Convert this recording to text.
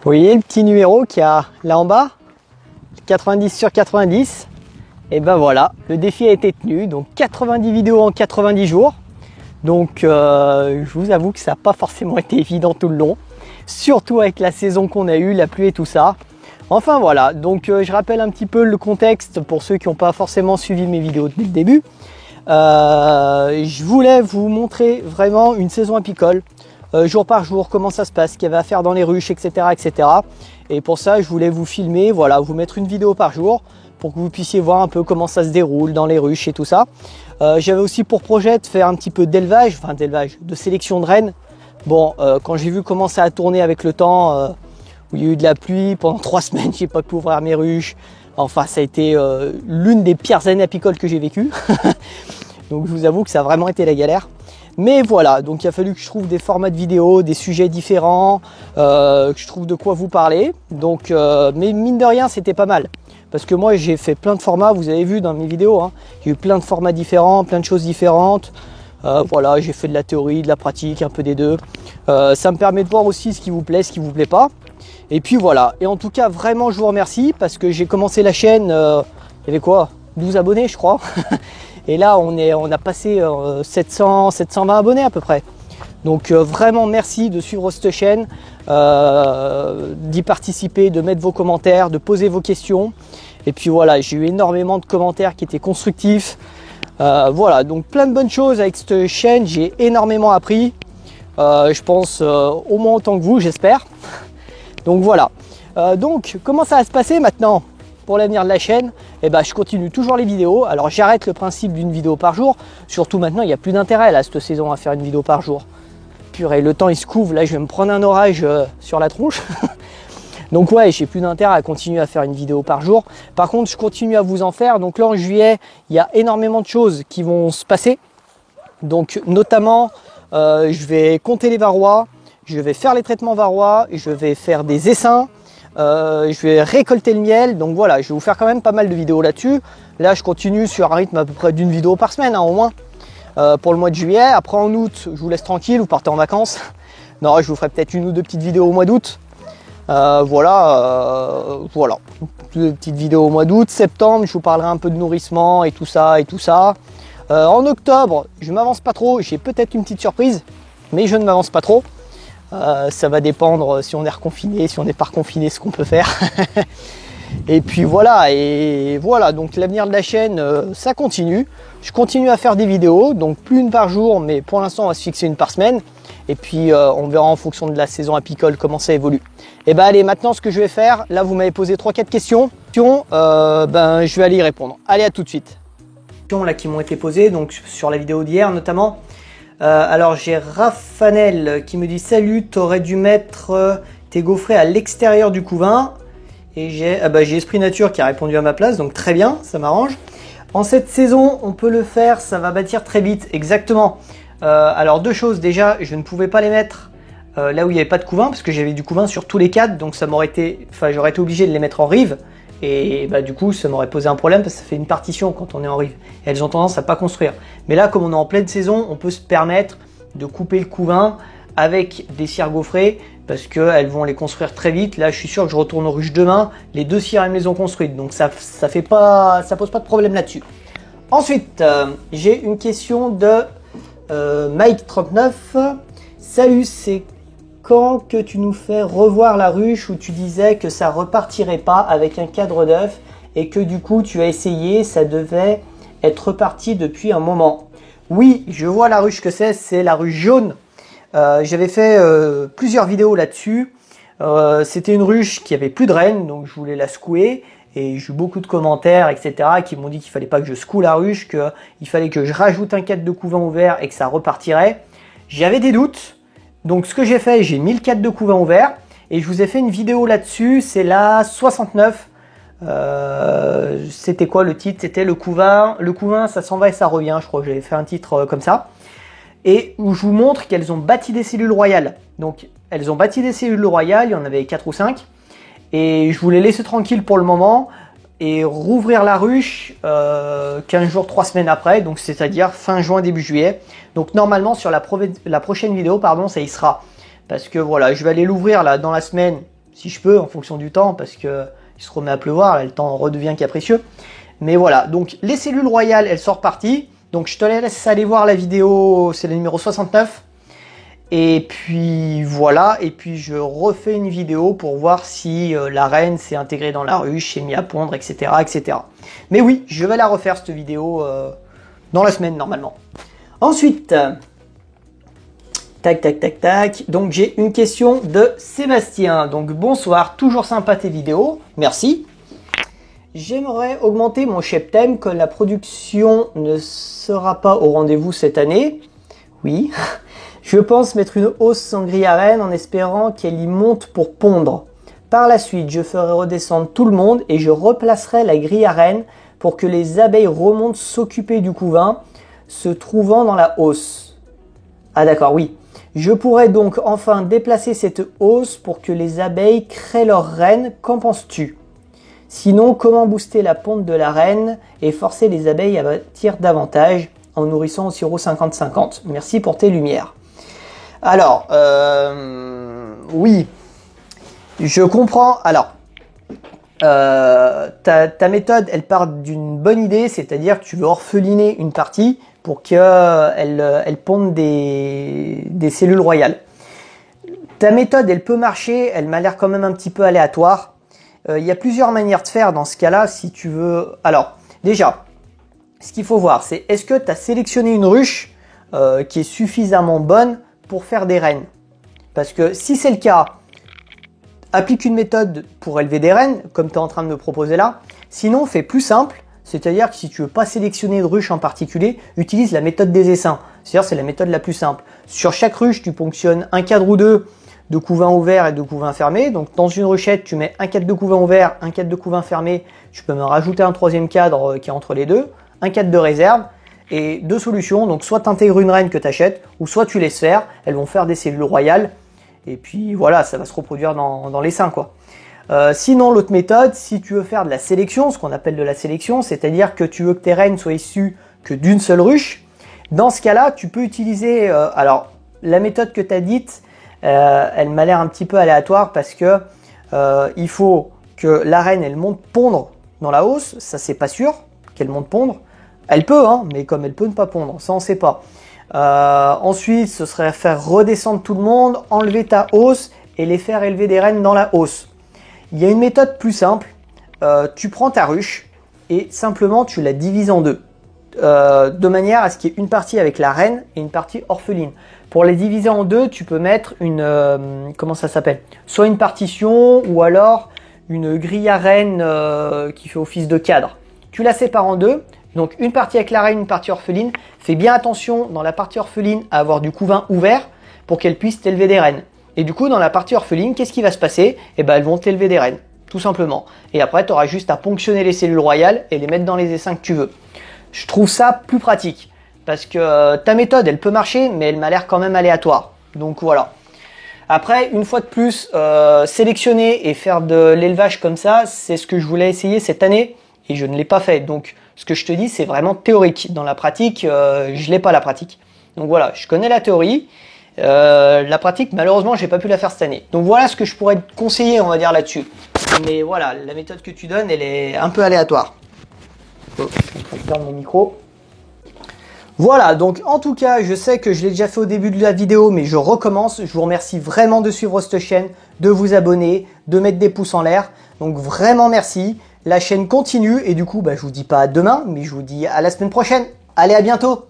voyez le petit numéro qu'il y a là en bas, 90 sur 90. Et ben voilà, le défi a été tenu. Donc 90 vidéos en 90 jours. Donc je vous avoue que ça n'a pas forcément été évident tout le long. Surtout avec la saison qu'on a eue, la pluie et tout ça. Enfin voilà, donc je rappelle un petit peu le contexte pour ceux qui n'ont pas forcément suivi mes vidéos depuis le début. Je voulais vous montrer vraiment une saison apicole. Jour par jour, comment ça se passe, ce qu'il y avait à faire dans les ruches, etc., etc. Et pour ça, je voulais vous filmer, voilà, vous mettre une vidéo par jour pour que vous puissiez voir un peu comment ça se déroule dans les ruches et tout ça. J'avais aussi pour projet de faire un petit peu d'élevage, enfin d'élevage, de sélection de rennes. Bon, quand j'ai vu comment ça a tourné avec le temps, où il y a eu de la pluie pendant 3 semaines, j'ai pas pu ouvrir mes ruches. Enfin, ça a été l'une des pires années apicoles que j'ai vécues. Donc je vous avoue que ça a vraiment été la galère. Mais voilà, donc il a fallu que je trouve des formats de vidéos, des sujets différents, que je trouve de quoi vous parler. Donc, mais mine de rien, c'était pas mal. Parce que moi, j'ai fait plein de formats, vous avez vu dans mes vidéos, hein, j'ai eu plein de formats différents, plein de choses différentes. Voilà, j'ai fait de la théorie, de la pratique, un peu des deux. Ça me permet de voir aussi ce qui vous plaît, ce qui vous plaît pas. Et puis voilà, et en tout cas, vraiment, je vous remercie parce que j'ai commencé la chaîne, il y avait quoi, 12 abonnés, je crois. Et là, on a passé 720 abonnés à peu près. Donc vraiment merci de suivre cette chaîne, d'y participer, de mettre vos commentaires, de poser vos questions. Et puis voilà, j'ai eu énormément de commentaires qui étaient constructifs. Voilà, donc plein de bonnes choses avec cette chaîne, j'ai énormément appris. Je pense au moins autant que vous, j'espère. Donc voilà. Donc comment ça va se passer maintenant pour l'avenir de la chaîne? Eh ben, je continue toujours les vidéos. Alors j'arrête le principe d'une vidéo par jour. Surtout maintenant, il n'y a plus d'intérêt là cette saison à faire une vidéo par jour. Purée, le temps il se couvre. Là, je vais me prendre un orage sur la tronche. Donc ouais, j'ai plus d'intérêt à continuer à faire une vidéo par jour. Par contre, je continue à vous en faire. Donc là, en juillet, il y a énormément de choses qui vont se passer. Donc notamment, je vais compter les varrois. Je vais faire les traitements varrois. Je vais faire des essaims. Je vais récolter le miel, donc voilà, je vais vous faire quand même pas mal de vidéos là-dessus. Là, je continue sur un rythme à peu près d'une vidéo par semaine, hein, au moins, pour le mois de juillet. Après, en août, je vous laisse tranquille, vous partez en vacances. Non, je vous ferai peut-être une ou deux petites vidéos au mois d'août. Voilà, deux petites vidéos au mois d'août. Septembre, je vous parlerai un peu de nourrissement et tout ça et tout ça. En octobre, je m'avance pas trop, j'ai peut-être une petite surprise, mais je ne m'avance pas trop. Ça va dépendre si on est reconfiné, si on n'est pas reconfiné, ce qu'on peut faire. Et puis voilà, donc l'avenir de la chaîne, ça continue. Je continue à faire des vidéos, donc plus une par jour, mais pour l'instant on va se fixer une par semaine. Et puis on verra en fonction de la saison apicole comment ça évolue. Et ben allez, maintenant ce que je vais faire, là vous m'avez posé 3-4 questions. Je vais aller y répondre. Allez, à tout de suite. Là qui m'ont été posées, donc sur la vidéo d'hier notamment. Alors j'ai Raphanel qui me dit salut, t'aurais dû mettre tes gaufrets à l'extérieur du couvain. Et j'ai Esprit Nature qui a répondu à ma place, donc très bien, ça m'arrange. En cette saison, on peut le faire, ça va bâtir très vite, exactement. Alors deux choses, déjà je ne pouvais pas les mettre là où il n'y avait pas de couvain parce que j'avais du couvain sur tous les cadres, donc j'aurais été obligé de les mettre en rive. Et du coup, ça m'aurait posé un problème parce que ça fait une partition quand on est en rive. Et elles ont tendance à pas construire. Mais là, comme on est en pleine saison, on peut se permettre de couper le couvain avec des cires gaufrées parce qu'elles vont les construire très vite. Là, je suis sûr que je retourne aux ruches demain. Les deux cires, elles me les ont construites. Donc ça pose pas de problème là-dessus. Ensuite, j'ai une question de Mike39. Salut, c'est quand que tu nous fais revoir la ruche où tu disais que ça repartirait pas avec un cadre d'œuf et que du coup tu as essayé, ça devait être reparti depuis un moment? Oui, je vois la ruche que c'est la ruche jaune. J'avais fait plusieurs vidéos là-dessus. C'était une ruche qui avait plus de rennes, donc je voulais la secouer. Et j'ai eu beaucoup de commentaires, etc. qui m'ont dit qu'il fallait pas que je secoue la ruche, qu'il fallait que je rajoute un cadre de couvain ouvert et que ça repartirait. J'avais des doutes. Donc ce que j'ai fait, j'ai mis le cadre de couvain ouvert et je vous ai fait une vidéo là-dessus, c'est la 69. C'était quoi le titre? C'était le couvain ça s'en va et ça revient, je crois que j'avais fait un titre comme ça. Et où je vous montre qu'elles ont bâti des cellules royales. Donc elles ont bâti des cellules royales, il y en avait 4 ou 5. Et je voulais laisser tranquille pour le moment et rouvrir la ruche 15 jours, 3 semaines après, donc c'est-à-dire fin juin, début juillet. Donc normalement sur la prochaine vidéo, pardon, ça y sera. Parce que voilà, je vais aller l'ouvrir là dans la semaine, si je peux, en fonction du temps, parce que il se remet à pleuvoir, là, le temps redevient capricieux. Mais voilà, donc les cellules royales, elles sont reparties. Donc je te laisse aller voir la vidéo, c'est le numéro 69. Et puis voilà, et puis je refais une vidéo pour voir si la reine s'est intégrée dans la ruche, s'est mise à pondre, etc., etc. Mais oui, je vais la refaire cette vidéo dans la semaine normalement. Ensuite, tac, tac, tac, tac. Donc j'ai une question de Sébastien. Donc bonsoir, toujours sympa tes vidéos, merci. J'aimerais augmenter mon cheptel, que la production ne sera pas au rendez-vous cette année. Oui. Je pense mettre une hausse sans grille à reine en espérant qu'elle y monte pour pondre. Par la suite, je ferai redescendre tout le monde et je replacerai la grille à reine pour que les abeilles remontent s'occuper du couvain se trouvant dans la hausse. Ah d'accord, oui. Je pourrais donc enfin déplacer cette hausse pour que les abeilles créent leur reine. Qu'en penses-tu? Sinon, comment booster la ponte de la reine et forcer les abeilles à bâtir davantage en nourrissant au sirop 50-50? Merci pour tes lumières. Alors, oui, je comprends. Alors, ta méthode, elle part d'une bonne idée, c'est-à-dire que tu veux orpheliner une partie pour qu'elle ponde des cellules royales. Ta méthode, elle peut marcher, elle m'a l'air quand même un petit peu aléatoire. Il y a plusieurs manières de faire dans ce cas-là, si tu veux. Alors, déjà, ce qu'il faut voir, c'est est-ce que tu as sélectionné une ruche qui est suffisamment bonne pour faire des reines? Parce que si c'est le cas, applique une méthode pour élever des reines, comme tu es en train de me proposer là. Sinon, fais plus simple, c'est-à-dire que si tu veux pas sélectionner de ruche en particulier, utilise la méthode des essaims. C'est-à-dire c'est la méthode la plus simple. Sur chaque ruche, tu ponctionnes un cadre ou deux de couvain ouvert et de couvain fermé. Donc dans une ruchette, tu mets un cadre de couvain ouvert, un cadre de couvain fermé. Tu peux me rajouter un troisième cadre qui est entre les deux, un cadre de réserve. Et deux solutions, donc soit tu intègres une reine que tu achètes, ou soit tu laisses faire, elles vont faire des cellules royales, et puis voilà, ça va se reproduire dans l'essaim, quoi. Sinon, l'autre méthode, si tu veux faire de la sélection, ce qu'on appelle de la sélection, c'est-à-dire que tu veux que tes reines soient issues que d'une seule ruche, dans ce cas-là, tu peux utiliser, alors, la méthode que tu as dite, elle m'a l'air un petit peu aléatoire, parce que il faut que la reine, elle monte pondre dans la hausse, ça c'est pas sûr qu'elle monte pondre. Elle peut, hein, mais comme elle peut ne pas pondre, ça on sait pas. Ensuite, ce serait faire redescendre tout le monde, enlever ta hausse et les faire élever des reines dans la hausse. Il y a une méthode plus simple. Tu prends ta ruche et simplement tu la divises en deux. De manière à ce qu'il y ait une partie avec la reine et une partie orpheline. Pour les diviser en deux, tu peux mettre une... comment ça s'appelle? Soit une partition ou alors une grille à reine qui fait office de cadre. Tu la sépares en deux. Donc une partie avec la reine, une partie orpheline. Fais bien attention dans la partie orpheline à avoir du couvain ouvert pour qu'elle puisse t'élever des reines. Et du coup dans la partie orpheline, qu'est-ce qui va se passer? Eh ben elles vont t'élever des reines, tout simplement. Et après tu auras juste à ponctionner les cellules royales et les mettre dans les essaims que tu veux. Je trouve ça plus pratique parce que ta méthode elle peut marcher mais elle m'a l'air quand même aléatoire. Donc voilà. Après une fois de plus, sélectionner et faire de l'élevage comme ça, c'est ce que je voulais essayer cette année et je ne l'ai pas fait. Donc ce que je te dis, c'est vraiment théorique. Dans la pratique, je l'ai pas la pratique. Donc voilà, je connais la théorie. La pratique, malheureusement, j'ai pas pu la faire cette année. Donc voilà ce que je pourrais te conseiller, on va dire, là-dessus. Mais voilà, la méthode que tu donnes, elle est un peu aléatoire. Oh, je suis en train de perdre mon micro. Voilà, donc en tout cas, je sais que je l'ai déjà fait au début de la vidéo, mais je recommence. Je vous remercie vraiment de suivre cette chaîne, de vous abonner, de mettre des pouces en l'air. Donc vraiment merci. La chaîne continue et du coup, je vous dis pas à demain, mais je vous dis à la semaine prochaine. Allez, à bientôt!